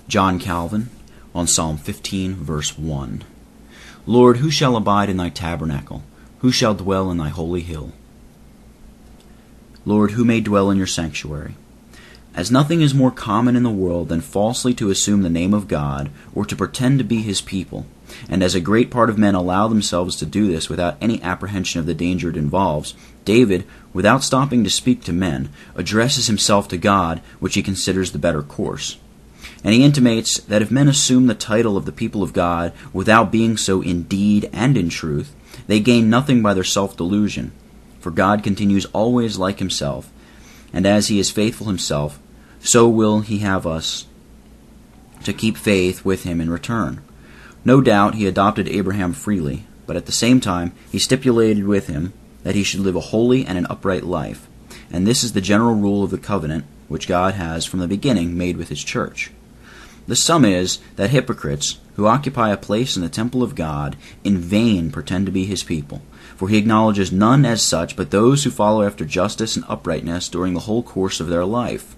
John Calvin on Psalm 15, verse 1. Lord, who shall abide in thy tabernacle? Who shall dwell in thy holy hill? Lord, who may dwell in your sanctuary? As nothing is more common in the world than falsely to assume the name of God or to pretend to be his people, and as a great part of men allow themselves to do this without any apprehension of the danger it involves, David, without stopping to speak to men, addresses himself to God, which he considers the better course. And he intimates that if men assume the title of the people of God without being so in deed and in truth, they gain nothing by their self-delusion, for God continues always like himself, and as he is faithful himself, so will he have us to keep faith with him in return. No doubt he adopted Abraham freely, but at the same time he stipulated with him that he should live a holy and an upright life, and this is the general rule of the covenant which God has from the beginning made with his church. The sum is that hypocrites who occupy a place in the temple of God in vain pretend to be his people, for he acknowledges none as such but those who follow after justice and uprightness during the whole course of their life.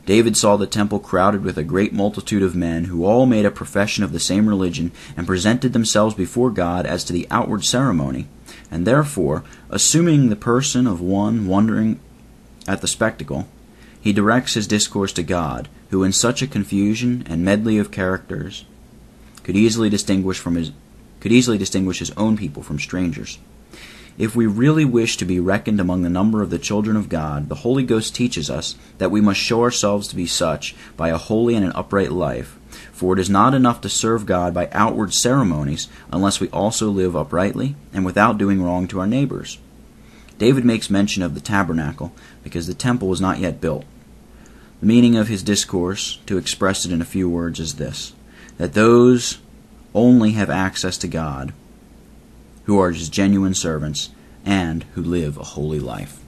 David saw the temple crowded with a great multitude of men who all made a profession of the same religion and presented themselves before God as to the outward ceremony, and therefore, assuming the person of one wondering at the spectacle, he directs his discourse to God, who in such a confusion and medley of characters could easily distinguish his own people from strangers. If we really wish to be reckoned among the number of the children of God, the Holy Ghost teaches us that we must show ourselves to be such by a holy and an upright life, for it is not enough to serve God by outward ceremonies unless we also live uprightly and without doing wrong to our neighbors. David makes mention of the tabernacle because the temple was not yet built. The meaning of his discourse, to express it in a few words, is this: that those only have access to God who are his genuine servants and who live a holy life.